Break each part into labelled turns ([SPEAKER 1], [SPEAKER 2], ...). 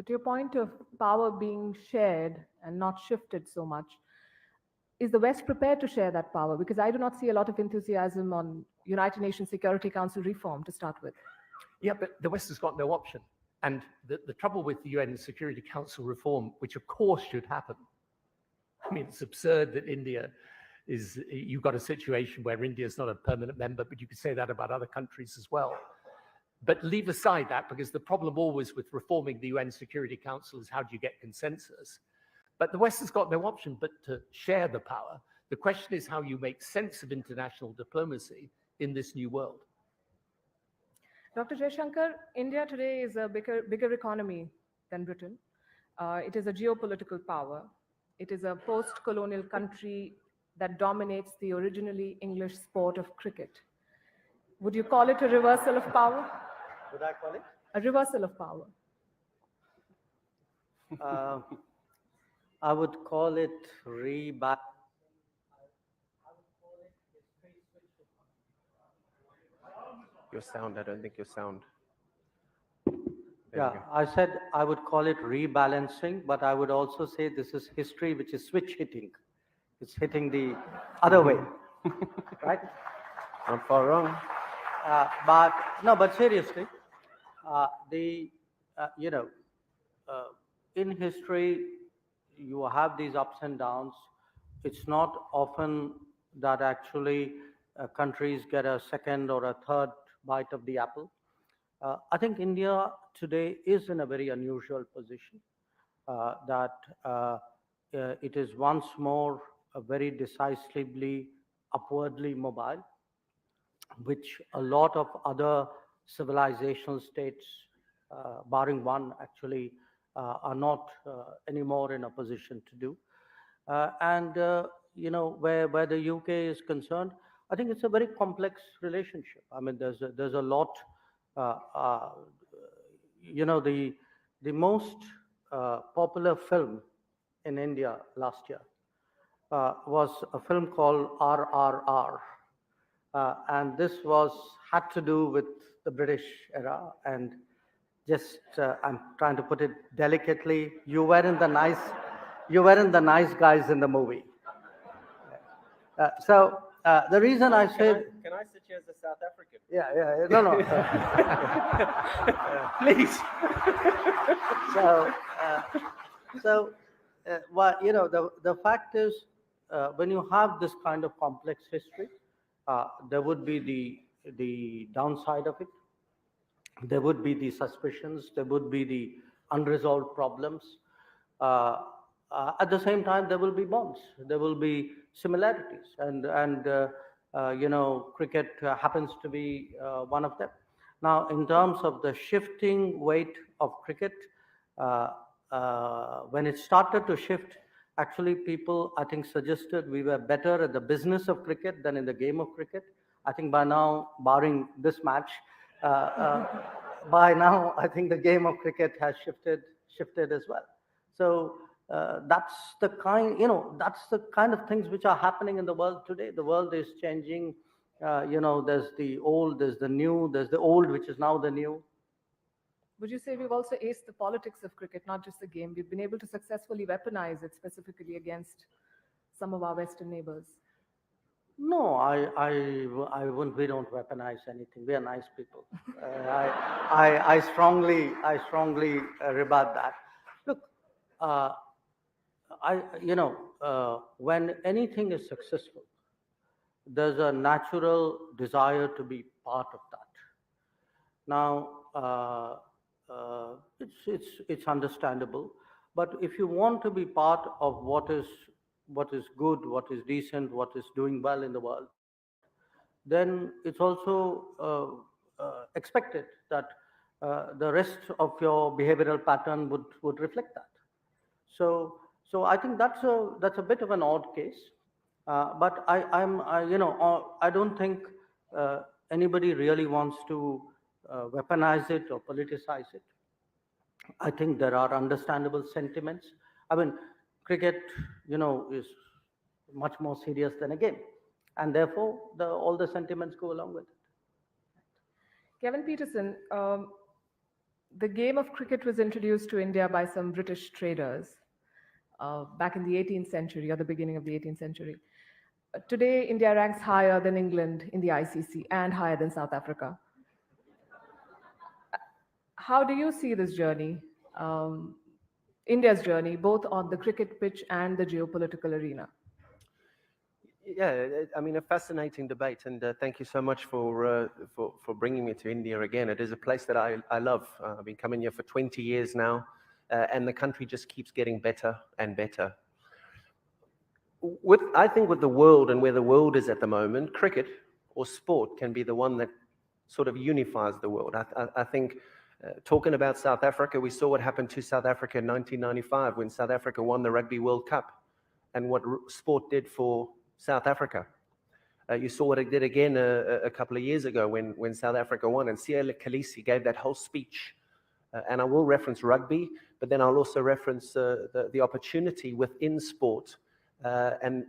[SPEAKER 1] But to your point of power being shared and not shifted so much, is the West prepared to share that power? Because I do not see a lot of enthusiasm on United Nations Security Council reform to start with.
[SPEAKER 2] Yeah, but the West has got no option. And the trouble with the UN Security Council reform, which of course should happen, I mean, it's absurd that India is, you've got a situation where India is not a permanent member, but you could say that about other countries as well. But leave aside that, because the problem always with reforming the UN Security Council is how do you get consensus? But the West has got no option but to share the power. The question is how you make sense of international diplomacy in this new world.
[SPEAKER 1] Dr. Jaishankar, India today is a bigger economy than Britain. It is a geopolitical power. It is a post-colonial country that dominates the originally English sport of cricket. Would you call it a reversal of power?
[SPEAKER 3] Would I call it?
[SPEAKER 1] A reversal of power.
[SPEAKER 3] I would call it rebalancing.
[SPEAKER 4] Your sound, I don't think your sound.
[SPEAKER 3] Yeah, I said I would call it rebalancing, but I would also say this is history which is switch hitting. It's hitting the other way, right?
[SPEAKER 4] Not far wrong.
[SPEAKER 3] But seriously, in history, you have these ups and downs. It's not often that actually countries get a second or a third bite of the apple. I think India today is in a very unusual position that it is once more very decisively upwardly mobile, which a lot of other civilizational states, barring one actually, are not anymore in a position to do. Where the UK is concerned, I think it's a very complex relationship. I mean, there's a lot. The most popular film in India last year was a film called RRR, and this had to do with the British era. And just I'm trying to put it delicately. You weren't the nice guys in the movie. The reason I said,
[SPEAKER 4] can I sit here as a South African?
[SPEAKER 3] Yeah, no.
[SPEAKER 4] Please.
[SPEAKER 3] The fact is, when you have this kind of complex history, there would be the downside of it. There would be the suspicions. There would be the unresolved problems. At the same time, there will be bonds. There will be similarities, and cricket happens to be one of them. Now, in terms of the shifting weight of cricket, when it started to shift, actually people, I think, suggested we were better at the business of cricket than in the game of cricket. I think by now, barring this match, by now, I think the game of cricket has shifted as well. So that's the kind of things which are happening in the world today. The world is changing. There's the old, there's the new, there's the old, which is now the new.
[SPEAKER 1] Would you say we've also aced the politics of cricket, not just the game? We've been able to successfully weaponize it specifically against some of our Western neighbors.
[SPEAKER 3] No, I wouldn't. We don't weaponize anything. We are nice people. I strongly rebut that. Look, when anything is successful, there's a natural desire to be part of that. Now, it's understandable, but if you want to be part of what is good, what is decent, what is doing well in the world, then it's also expected that the rest of your behavioral pattern would reflect that. So I think that's a bit of an odd case, but I don't think anybody really wants to weaponize it or politicize it. I think there are understandable sentiments. I mean, cricket, is much more serious than a game, and therefore all the sentiments go along with it.
[SPEAKER 1] Kevin Pietersen, The game of cricket was introduced to India by some British traders back in the 18th century or the beginning of the 18th century. Today, India ranks higher than England in the ICC and higher than South Africa. How do you see this journey, India's journey, both on the cricket pitch and the geopolitical arena?
[SPEAKER 4] Yeah, I mean, a fascinating debate, and thank you so much for bringing me to India again. It is a place that I love. I've been coming here for 20 years now, and the country just keeps getting better and better. I think with the world and where the world is at the moment, cricket or sport can be the one that sort of unifies the world. I think talking about South Africa, we saw what happened to South Africa in 1995 when South Africa won the Rugby World Cup, and what sport did for South Africa. You saw what it did again a couple of years ago when South Africa won, and Siya Kolisi gave that whole speech. And I will reference rugby, but then I'll also reference the opportunity within sport and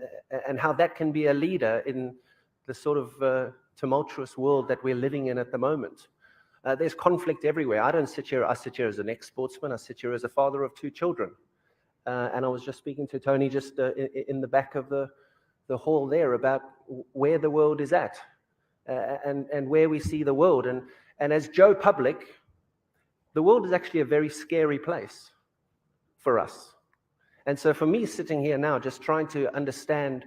[SPEAKER 4] how that can be a leader in the sort of tumultuous world that we're living in at the moment. There's conflict everywhere. I sit here as an ex-sportsman. I sit here as a father of 2 children. And I was just speaking to Tony just in the back of the hall there about where the world is at and where we see the world. And as Joe Public, the world is actually a very scary place for us. And so for me, sitting here now, just trying to understand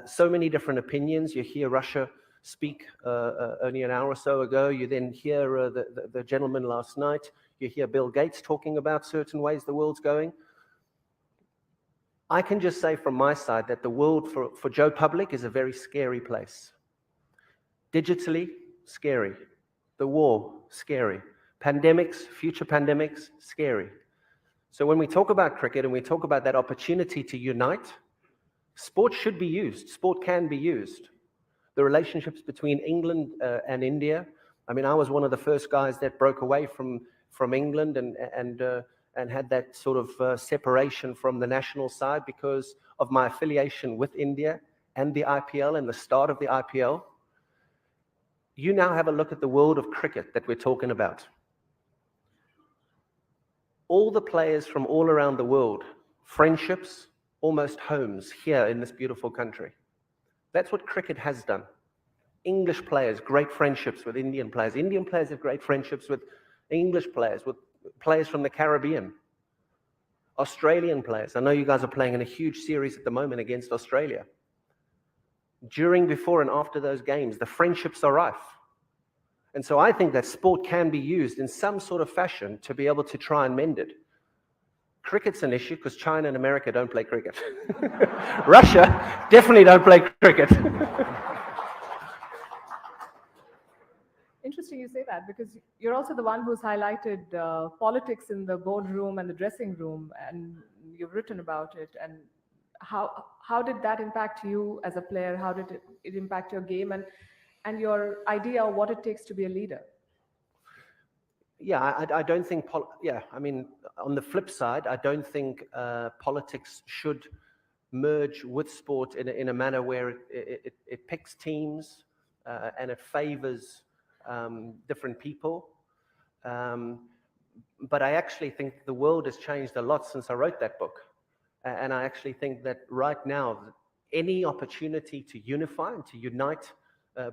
[SPEAKER 4] so many different opinions. You hear Russia speak only an hour or so ago. You then hear the gentleman last night. You hear Bill Gates talking about certain ways the world's going. I can just say from my side that the world for Joe Public is a very scary place. Digitally, scary. The war, scary. Pandemics, future pandemics, scary. So when we talk about cricket and we talk about that opportunity to unite, sport should be used. Sport can be used. The relationships between England and India. I mean, I was one of the first guys that broke away from England and had that sort of separation from the national side because of my affiliation with India and the IPL and the start of the IPL. You now have a look at the world of cricket that we're talking about. All the players from all around the world, friendships, almost homes here in this beautiful country. That's what cricket has done. English players, great friendships with Indian players. Indian players have great friendships with English players, with players from the Caribbean. Australian players. I know you guys are playing in a huge series at the moment against Australia. During, before, and after those games, the friendships are rife. And so I think that sport can be used in some sort of fashion to be able to try and mend it. Cricket's an issue because China and America don't play cricket. Russia definitely don't play cricket.
[SPEAKER 1] Interesting you say that, because you're also the one who's highlighted politics in the boardroom and the dressing room, and you've written about it. And how did that impact you as a player? How did it impact your game and your idea of what it takes to be a leader?
[SPEAKER 4] Yeah, I don't think, I mean, on the flip side, I don't think politics should merge with sport in a manner where it picks teams and it favors different people. But I actually think the world has changed a lot since I wrote that book. And I actually think that right now, any opportunity to unify and to unite,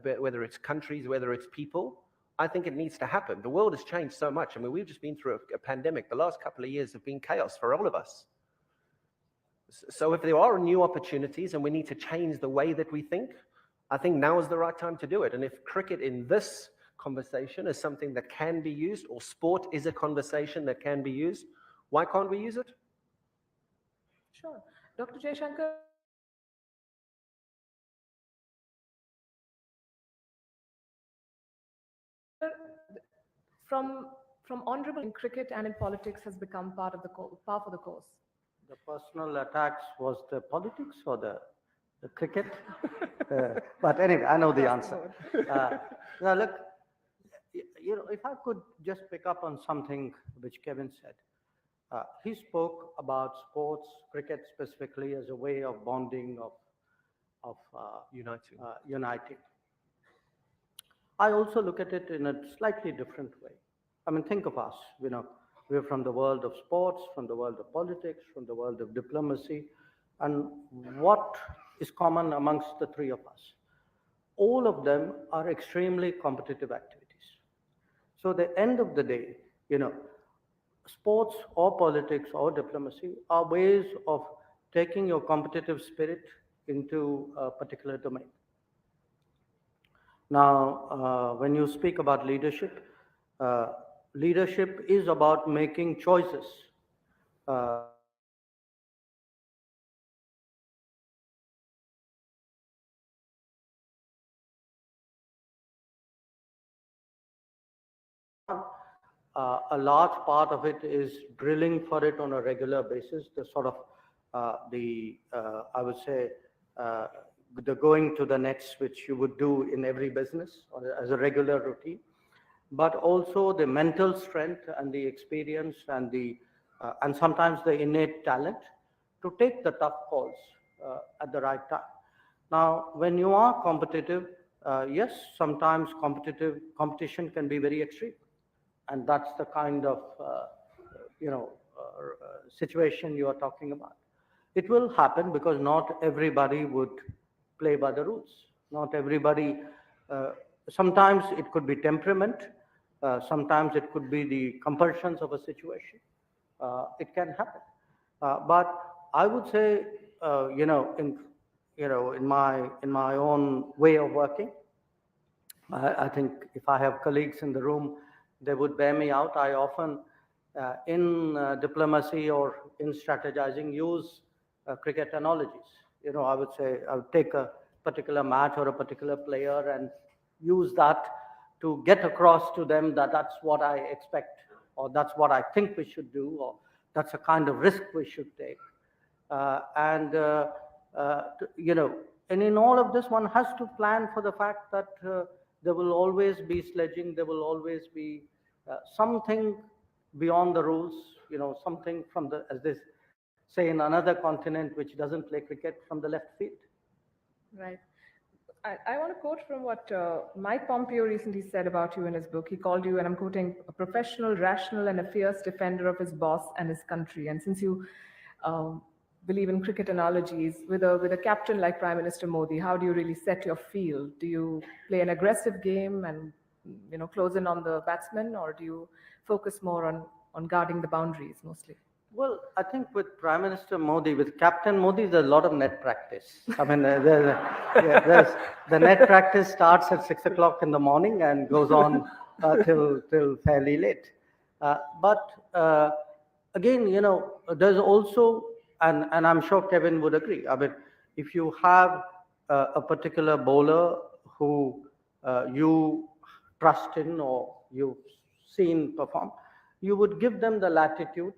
[SPEAKER 4] whether it's countries, whether it's people, I think it needs to happen. The world has changed so much. I mean, we've just been through a pandemic. The last couple of years have been chaos for all of us. So if there are new opportunities and we need to change the way that we think, I think now is the right time to do it. And if cricket in this conversation is something that can be used, or sport is a conversation that can be used, why can't we use it?
[SPEAKER 1] Sure. Dr. Jaishankar, from honorable in cricket and in politics has become part of the par for the course.
[SPEAKER 3] The personal attacks was the politics or the cricket? But anyway, I know the answer. Now look, you know, if I could just pick up on something which Kevin said. He spoke about sports, cricket specifically, as a way of bonding, of uniting. I also look at it in a slightly different way. I mean, think of us, we're from the world of sports, from the world of politics, from the world of diplomacy. And what is common amongst the three of us? All of them are extremely competitive activities. So, at the end of the day, sports or politics or diplomacy are ways of taking your competitive spirit into a particular domain. Now, when you speak about leadership, uh, leadership is about making choices. A large part of it is drilling for it on a regular basis. The sort of I would say, uh, the going to the nets, which you would do in every business or as a regular routine, but also the mental strength and the experience and sometimes the innate talent to take the tough calls at the right time. Now, when you are competitive, yes, sometimes competition can be very extreme, and that's the kind of situation you are talking about. It will happen because not everybody would play by the rules. Not everybody. Uh, Sometimes it could be temperament. Sometimes it could be the compulsions of a situation. It can happen. But I would say, in my own way of working, I think if I have colleagues in the room, they would bear me out. I often, in diplomacy or in strategizing, use cricket analogies. I would say I would take a particular match or a particular player and use that to get across to them that that's what I expect, or that's what I think we should do, or that's a kind of risk we should take. And you know, and in all of this, one has to plan for the fact that there will always be sledging, there will always be something beyond the rules, something from the, as they say in another continent which doesn't play cricket, from the left field.
[SPEAKER 1] Right. I want to quote from what Mike Pompeo recently said about you in his book. He called you, and I'm quoting, a professional, rational, and a fierce defender of his boss and his country. And since you believe in cricket analogies, with a captain like Prime Minister Modi, how do you really set your field? Do you play an aggressive game and close in on the batsman, or do you focus more on guarding the boundaries mostly?
[SPEAKER 3] Well, I think with Prime Minister Modi, with Captain Modi, there's a lot of net practice. I mean, the net practice starts at 6 o'clock in the morning and goes on till fairly late. But again, there's also, and I'm sure Kevin would agree. I mean, if you have a particular bowler who you trust in or you've seen perform, you would give them the latitude.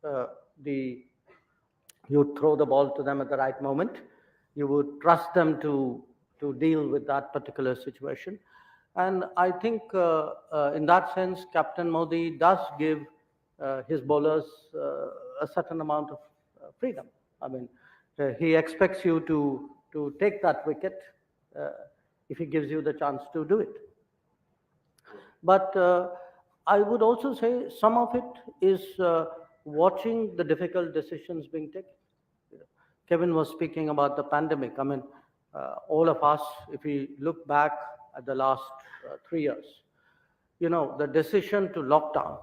[SPEAKER 3] uh, you throw the ball to them at the right moment. You would trust them to deal with that particular situation. And I think in that sense, Captain Modi does give his bowlers a certain amount of freedom. I mean, he expects you to take that wicket uh, if he gives you the chance to do it. But I would also say some of it is watching the difficult decisions being taken. Kevin was speaking about the pandemic. I mean, all of us, if we look back at the last 3 years, the decision to lock down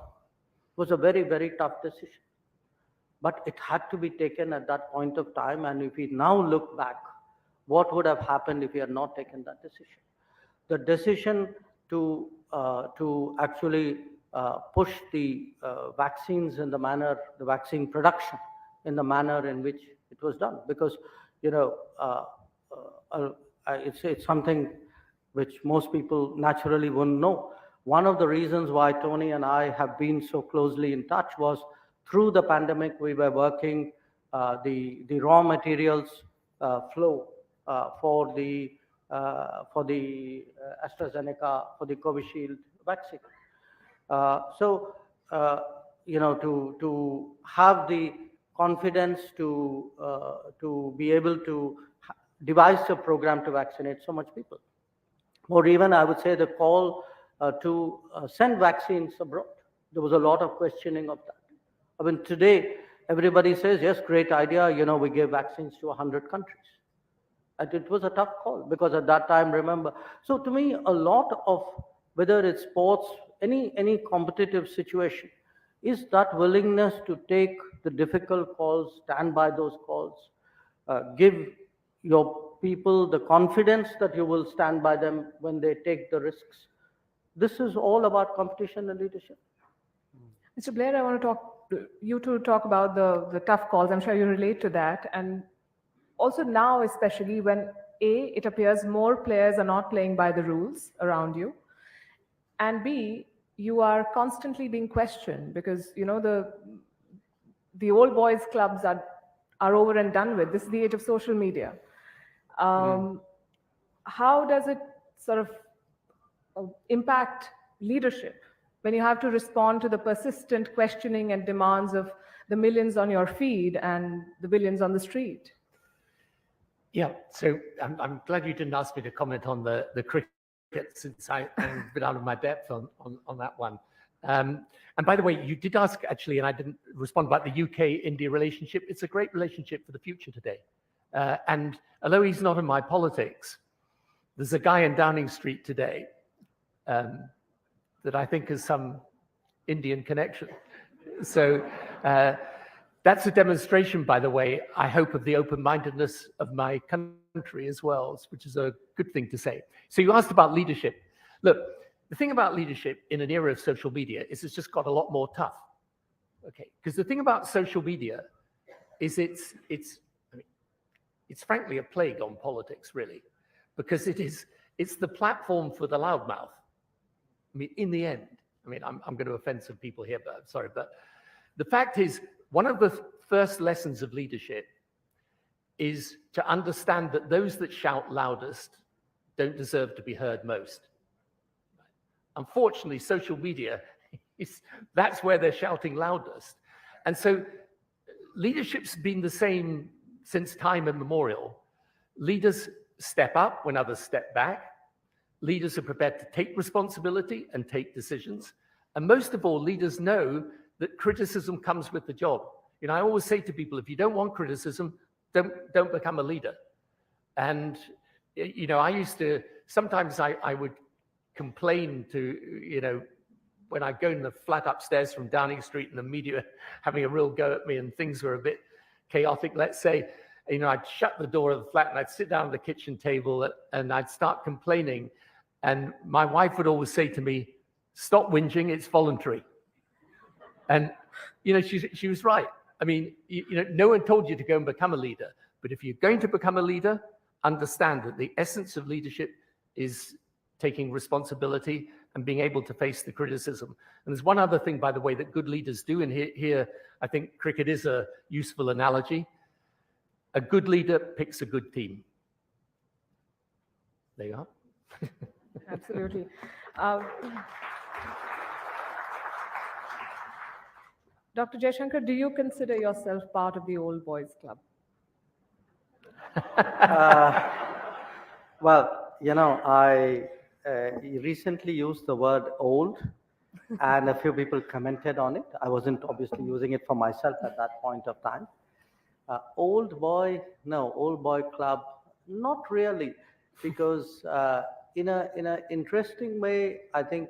[SPEAKER 3] was a very, very tough decision. But it had to be taken at that point of time. And if we now look back, what would have happened if we had not taken that decision? The decision to actually push the vaccines in the manner, the vaccine production in the manner in which it was done, because it's something which most people naturally wouldn't know. One of the reasons why Tony and I have been so closely in touch was through the pandemic. We were working the raw materials flow for the AstraZeneca, for the Covishield vaccine. So, to have the confidence to be able to devise a program to vaccinate so much people. Or even, I would say, the call to send vaccines abroad. There was a lot of questioning of that. I mean, today, everybody says, yes, great idea, we gave vaccines to 100 countries. And it was a tough call because at that time, remember. So to me, a lot of, whether it's sports, any competitive situation, is that willingness to take the difficult calls, stand by those calls, give your people the confidence that you will stand by them when they take the risks. This is all about competition and leadership.
[SPEAKER 1] Mr. Blair, I want to talk about the tough calls. I'm sure you relate to that. And also now, especially when it appears more players are not playing by the rules around you, and B, you are constantly being questioned because the old boys clubs are over and done with. This is the age of social media. How does it sort of impact leadership when you have to respond to the persistent questioning and demands of the millions on your feed and the billions on the street?
[SPEAKER 2] Yeah, so I'm glad you didn't ask me to comment on the cricket, since I'm a bit out of my depth on that one. And by the way, you did ask actually, and I didn't respond about the UK-India relationship. It's a great relationship for the future today. And although he's not in my politics, there's a guy in Downing Street today that I think has some Indian connection. So that's a demonstration, by the way, I hope, of the open-mindedness of my country as well, which is a good thing to say. So you asked about leadership. Look, the thing about leadership in an era of social media is it's just got a lot more tough. Okay, because the thing about social media is it's frankly a plague on politics, really, because it's the platform for the loudmouth. I mean, in the end, I'm going to offend some people here, but I'm sorry. But the fact is, one of the first lessons of leadership is to understand that those that shout loudest don't deserve to be heard most. Unfortunately, social media, that's where they're shouting loudest. And so leadership's been the same since time immemorial. Leaders step up when others step back. Leaders are prepared to take responsibility and take decisions. And most of all, leaders know that criticism comes with the job. I always say to people, if you don't want criticism, don't become a leader. And, I used to, sometimes I would complain to, when I go in the flat upstairs from Downing Street and the media having a real go at me and things were a bit chaotic, let's say, I'd shut the door of the flat and I'd sit down at the kitchen table and I'd start complaining. And my wife would always say to me, stop whinging, it's voluntary. And, she was right. No one told you to go and become a leader. But if you're going to become a leader, understand that the essence of leadership is taking responsibility and being able to face the criticism. And there's one other thing, by the way, that good leaders do. And here I think cricket is a useful analogy. A good leader picks a good team. There you are.
[SPEAKER 1] Absolutely. Dr. Jaishankar, do you consider yourself part of the old boys club?
[SPEAKER 3] Well, I recently used the word old, and a few people commented on it. I wasn't obviously using it for myself at that point of time. Old boy club, not really, because in a interesting way, I think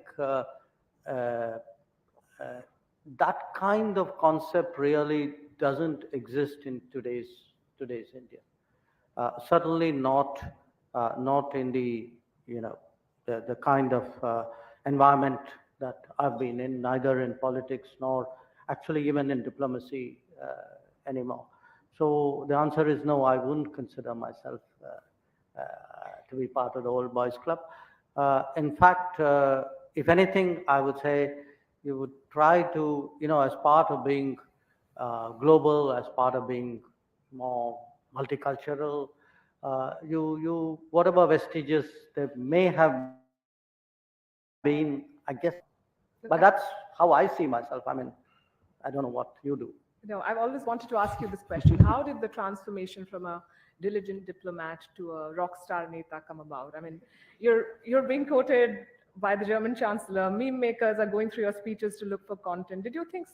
[SPEAKER 3] that kind of concept really doesn't exist in today's India. Certainly not in the the kind of environment that I've been in, neither in politics nor actually even in diplomacy anymore. So the answer is no, I wouldn't consider myself to be part of the old boys club. In fact, if anything, I would say you would try to, as part of being global, as part of being more multicultural, you whatever vestiges there may have been, I guess, but that's how I see myself. I don't know what you do.
[SPEAKER 1] No, I've always wanted to ask you this question. How did the transformation from a diligent diplomat to a rock star neta come about? You're being quoted by the German Chancellor. Meme makers are going through your speeches to look for content. Did you think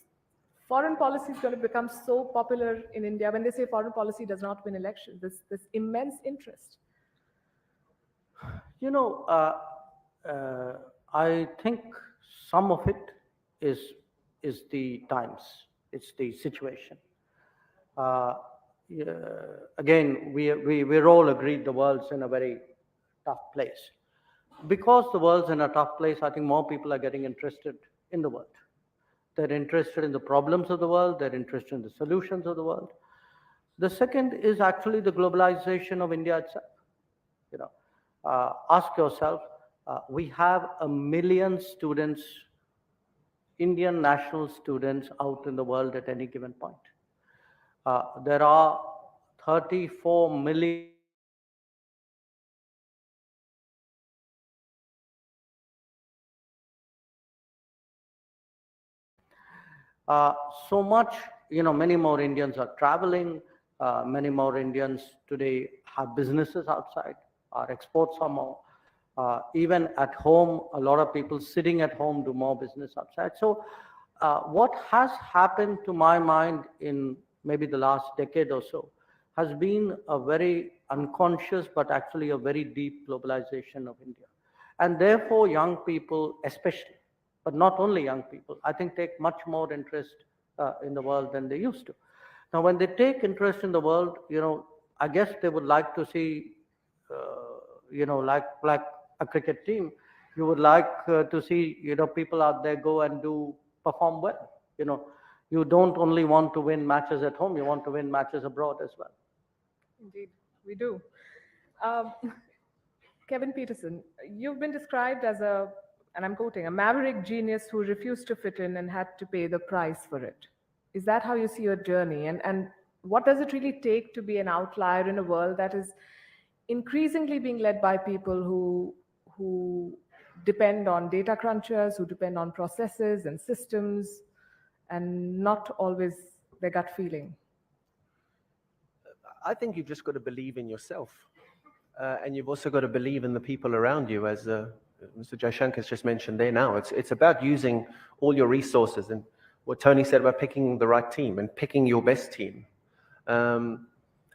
[SPEAKER 1] foreign policy is going to become so popular in India when they say foreign policy does not win elections? This immense interest.
[SPEAKER 3] You know, I think some of it is the times, it's the situation. Yeah, again, we're all agreed the world's in a very tough place. Because the world's in a tough place, I think more people are getting interested in the world. They're interested in the problems of the world. They're interested in the solutions of the world. The second is actually the globalization of India itself. You know, ask yourself, we have 1 million students, Indian national students out in the world at any given point. There are 34 million so much, many more Indians are traveling. Many more Indians today have businesses outside. Our exports are more. Even at home, a lot of people sitting at home do more business outside. So what has happened to my mind in maybe the last decade or so has been a very unconscious, but actually a very deep globalization of India. And therefore, young people especially, but not only young people, I think take much more interest in the world than they used to. Now, when they take interest in the world, I guess they would like to see, like a cricket team, you would like to see, people out there go and perform well. You don't only want to win matches at home, you want to win matches abroad as well.
[SPEAKER 1] Indeed, we do. Um, Kevin Pietersen, you've been described as and I'm quoting, a maverick genius who refused to fit in and had to pay the price for it. Is that how you see your journey? And what does it really take to be an outlier in a world that is increasingly being led by people who depend on data crunchers, who depend on processes and systems, and not always their gut feeling?
[SPEAKER 4] I think you've just got to believe in yourself. And you've also got to believe in the people around you, as Mr. Jaishankar has just mentioned there now. It's about using all your resources, and what Tony said about picking the right team and picking your best team. And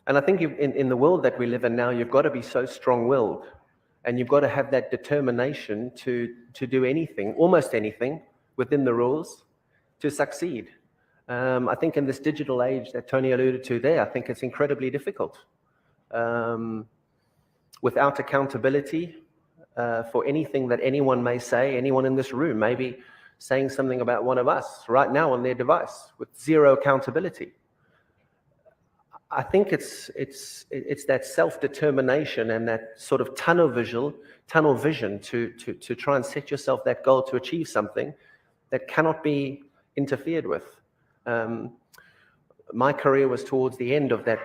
[SPEAKER 4] I think in the world that we live in now, you've got to be so strong-willed, and you've got to have that determination to do anything, almost anything, within the rules to succeed. I think in this digital age that Tony alluded to there, I think it's incredibly difficult. Without accountability for anything that anyone may say, anyone in this room may be saying something about one of us right now on their device with zero accountability. I think it's that self-determination and that sort of tunnel vision to try and set yourself that goal to achieve something that cannot be interfered with. My career was towards the end of that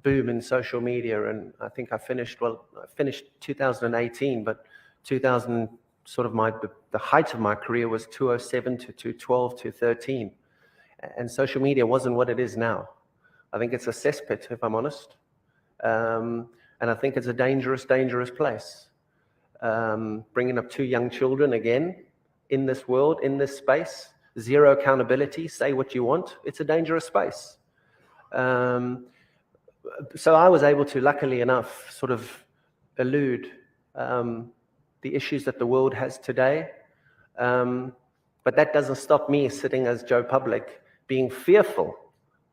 [SPEAKER 4] boom in social media, and I think I finished 2018, but 2000 sort of the height of my career was 2007 to 2012 to 2013, and social media wasn't what it is now. I think it's a cesspit, if I'm honest, and I think it's a dangerous place. Bringing up 2 young children again in this world, in this space, zero accountability, say what you want. It's a dangerous space. So I was able to, luckily enough, sort of elude the issues that the world has today. But that doesn't stop me sitting as Joe Public being fearful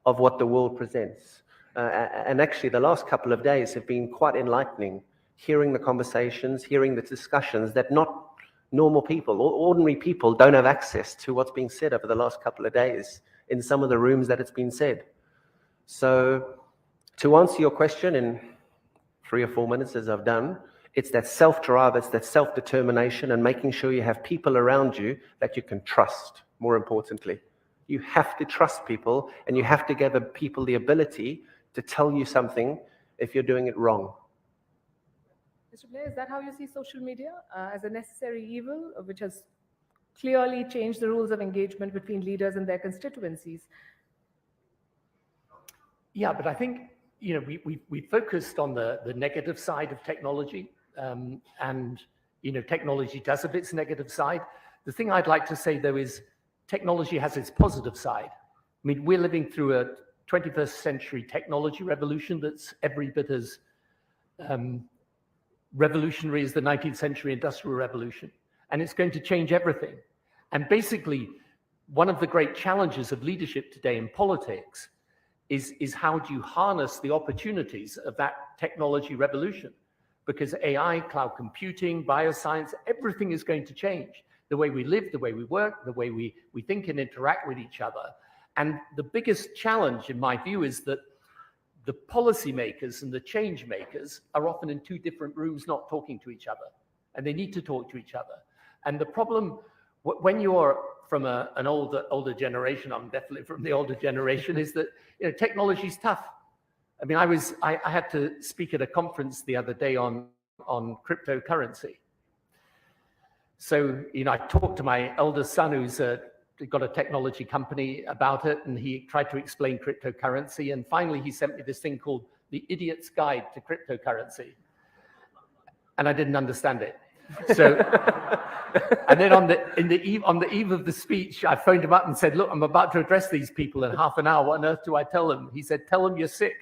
[SPEAKER 4] of what the world presents. And actually, the last couple of days have been quite enlightening, hearing the conversations, hearing the discussions that not normal people or ordinary people don't have access to what's being said over the last couple of days in some of the rooms that it's been said. So to answer your question in 3 or 4 minutes, as I've done, it's that self-drive, it's that self-determination, and making sure you have people around you that you can trust, more importantly. You have to trust people, and you have to give people the ability to tell you something if you're doing it wrong.
[SPEAKER 1] Mr. Blair, is that how you see social media as a necessary evil, which has clearly changed the rules of engagement between leaders and their constituencies?
[SPEAKER 2] Yeah, but I think we focused on the negative side of technology, and technology does have its negative side. The thing I'd like to say, though, is technology has its positive side. I mean, we're living through a 21st century technology revolution that's every bit as revolutionary as the 19th century industrial revolution. And it's going to change everything. And basically, one of the great challenges of leadership today in politics is how do you harness the opportunities of that technology revolution? Because AI, cloud computing, bioscience, everything is going to change. The way we live, the way we work, the way we think and interact with each other. And the biggest challenge, in my view, is that the policymakers and the change makers are often in two different rooms not talking to each other. And they need to talk to each other. And the problem, when you're from an older generation, I'm definitely from the older generation, is that technology is tough. I mean, I had to speak at a conference the other day on cryptocurrency. So, I talked to my eldest son who's got a technology company about it, and he tried to explain cryptocurrency. And finally, he sent me this thing called The Idiot's Guide to Cryptocurrency. And I didn't understand it. So, and then on the eve of the speech, I phoned him up and said, look, I'm about to address these people in half an hour. What on earth do I tell them? He said, tell them you're sick.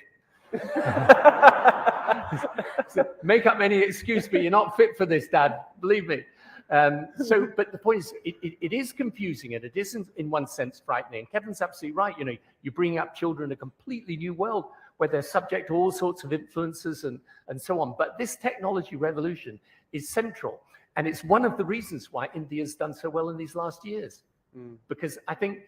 [SPEAKER 2] So, make up any excuse, but you're not fit for this, Dad. Believe me. But the point is, it is confusing, and it isn't in one sense frightening. Kevin's absolutely right. You're bringing up children in a completely new world where they're subject to all sorts of influences and so on. But this technology revolution is central. And it's one of the reasons why India's done so well in these last years. Because I think,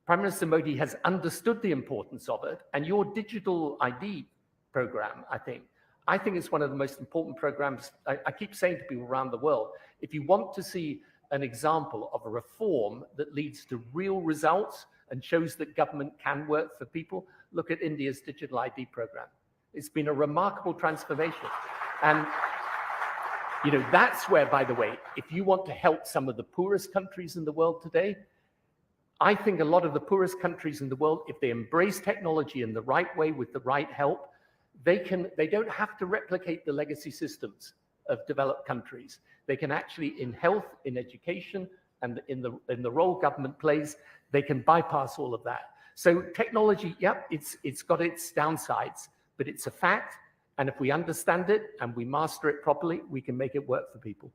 [SPEAKER 2] Prime Minister Modi has understood the importance of it. And your digital ID program, I think it's one of the most important programs. I keep saying to people around the world, if you want to see an example of a reform that leads to real results and shows that government can work for people, look at India's digital ID program. It's been a remarkable transformation. And that's where, by the way, if you want to help some of the poorest countries in the world today, I think a lot of the poorest countries in the world, if they embrace technology in the right way with the right help, they don't have to replicate the legacy systems of developed countries. They can actually, in health, in education, and in the role government plays, they can bypass all of that. So technology, yep, it's got its downsides, but it's a fact. And if we understand it and we master it properly, we can make it work for people.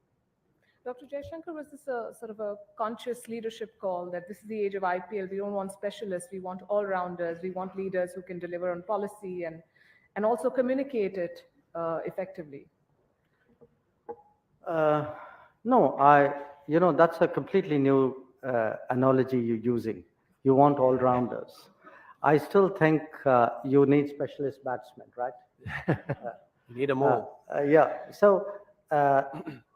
[SPEAKER 1] Dr. Jaishankar, was this a sort of a conscious leadership call that this is the age of IPL? We don't want specialists, we want all-rounders, we want leaders who can deliver on policy and also communicate it effectively?
[SPEAKER 3] No, that's a completely new analogy you're using. You want all-rounders. I still think you need specialist batsmen, right?
[SPEAKER 4] You need them all.
[SPEAKER 3] Yeah. So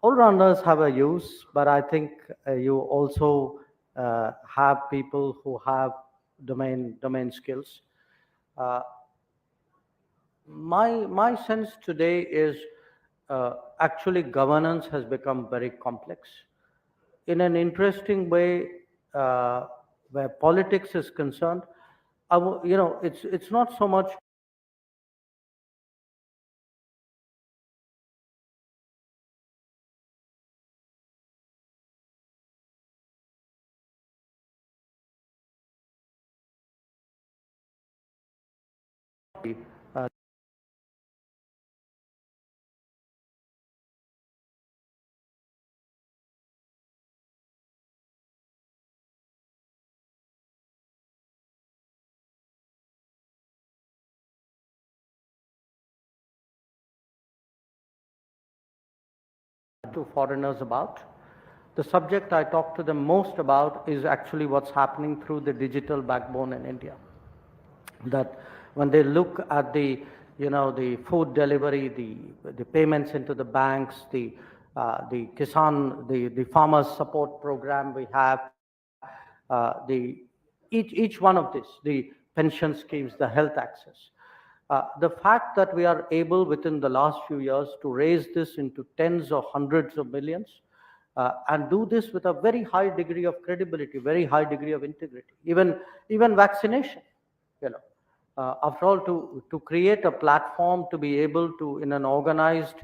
[SPEAKER 3] all-rounders have a use, but I think you also have people who have domain skills. My sense today is actually governance has become very complex. In an interesting way, where politics is concerned, it's not so much to foreigners about. The subject I talk to them most about is actually what's happening through the digital backbone in India. That when they look at the food delivery, the payments into the banks, the Kisan, the farmers support program we have, each one of this, the pension schemes, the health access. The fact that we are able within the last few years to raise this into tens or hundreds of millions and do this with a very high degree of credibility, very high degree of integrity, even vaccination, after all, to create a platform to be able to, in an organized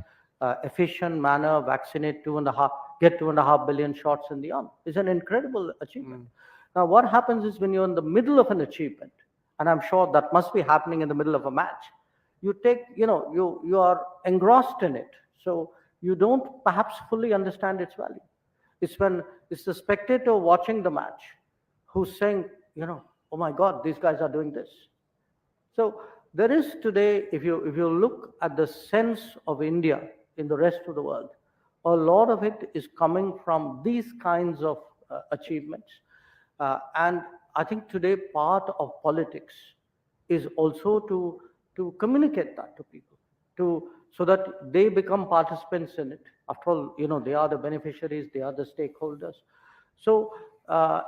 [SPEAKER 3] efficient manner, vaccinate get 2.5 billion shots in the arm. It's an incredible achievement. Now, what happens is when you're in the middle of an achievement, and I'm sure that must be happening in the middle of a match, you are engrossed in it. So you don't perhaps fully understand its value. It's the spectator watching the match who's saying, oh my God, these guys are doing this. So there is today, if you look at the sense of India in the rest of the world, a lot of it is coming from these kinds of achievements. And I think today part of politics is also to communicate that to people, so that they become participants in it. After all, they are the beneficiaries, they are the stakeholders. So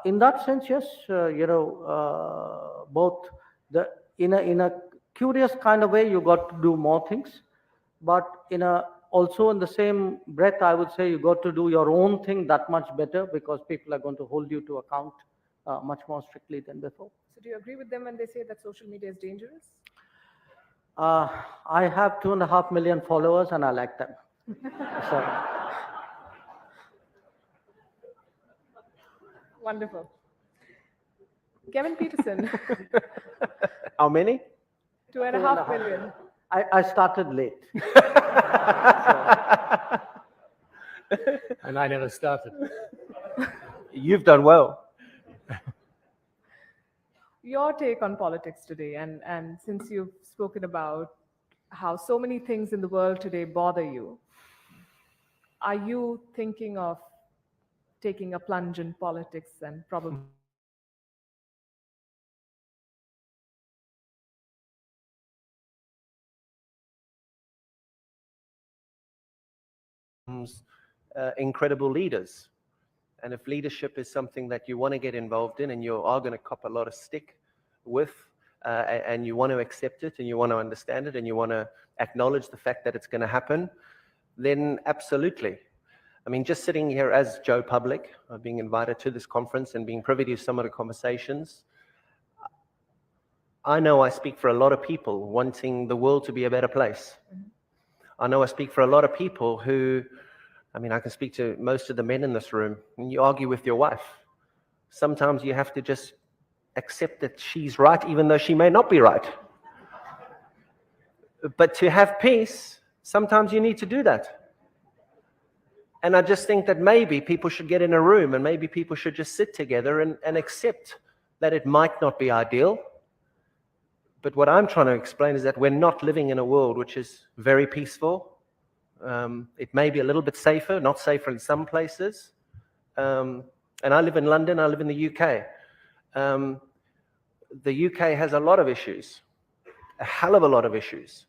[SPEAKER 3] in that sense, yes, both in a curious kind of way, you got to do more things, but also in the same breath, I would say you got to do your own thing that much better, because people are going to hold you to account much more strictly than before.
[SPEAKER 1] So do you agree with them when they say that social media is dangerous?
[SPEAKER 3] I have 2.5 million followers and I like them. So,
[SPEAKER 1] Wonderful. Kevin Pietersen,
[SPEAKER 4] How many?
[SPEAKER 1] 2.5 million.
[SPEAKER 3] I started late.
[SPEAKER 2] And I never started.
[SPEAKER 4] You've done well.
[SPEAKER 1] Your take on politics today, and since you've spoken about how so many things in the world today bother you, are you thinking of taking a plunge in politics and probably
[SPEAKER 4] Incredible leaders. And if leadership is something that you want to get involved in and you are going to cop a lot of stick with, and you want to accept it and you want to understand it and you want to acknowledge the fact that it's going to happen, then absolutely. I mean, just sitting here as Joe Public, being invited to this conference and being privy to some of the conversations, I know I speak for a lot of people wanting the world to be a better place. I know I speak for a lot of people who, I mean, I can speak to most of the men in this room. When you argue with your wife, sometimes you have to just accept that she's right, even though she may not be right. But to have peace, sometimes you need to do that. And I just think that maybe people should get in a room and maybe people should just sit together and accept that it might not be ideal. But what I'm trying to explain is that we're not living in a world which is very peaceful. It may be a little bit safer, not safer in some places. And I live in London, I live in the UK. The UK has a lot of issues, a hell of a lot of issues.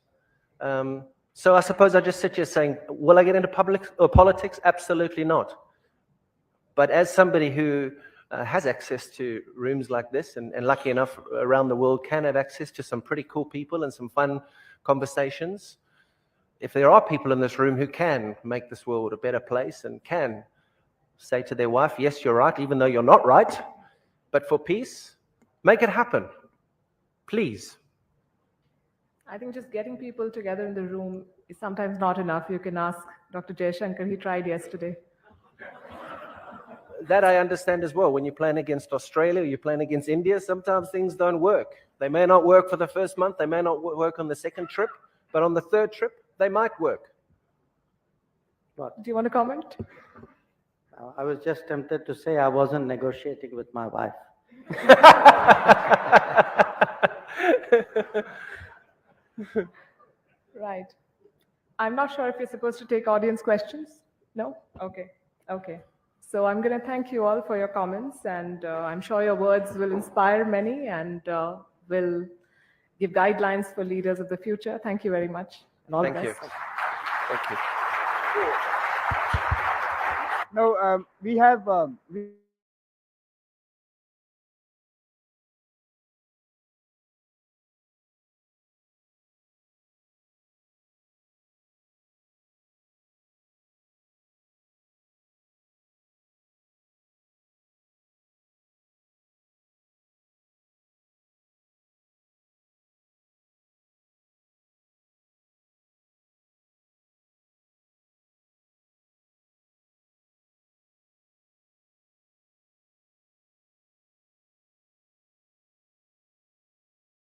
[SPEAKER 4] So I suppose I just sit here saying, will I get into politics? Absolutely not. But as somebody who has access to rooms like this, and lucky enough around the world can have access to some pretty cool people and some fun conversations, if there are people in this room who can make this world a better place and can say to their wife, yes, you're right, even though you're not right, but for peace, make it happen, please.
[SPEAKER 1] I think just getting people together in the room is sometimes not enough. You can ask Dr. Jaishankar, he tried yesterday.
[SPEAKER 4] That I understand as well. When you're playing against Australia, you're playing against India, sometimes things don't work. They may not work for the first month, they may not work on the second trip, but on the third trip, they might work.
[SPEAKER 1] Do you want to comment?
[SPEAKER 3] I was just tempted to say I wasn't negotiating with my wife.
[SPEAKER 1] Right. I'm not sure if you're supposed to take audience questions. No? Okay. Okay. So I'm going to thank you all for your comments, and I'm sure your words will inspire many and will give guidelines for leaders of the future. Thank you very much. And all the
[SPEAKER 4] Thank you.
[SPEAKER 1] best.
[SPEAKER 4] Thank you.
[SPEAKER 5] No, we have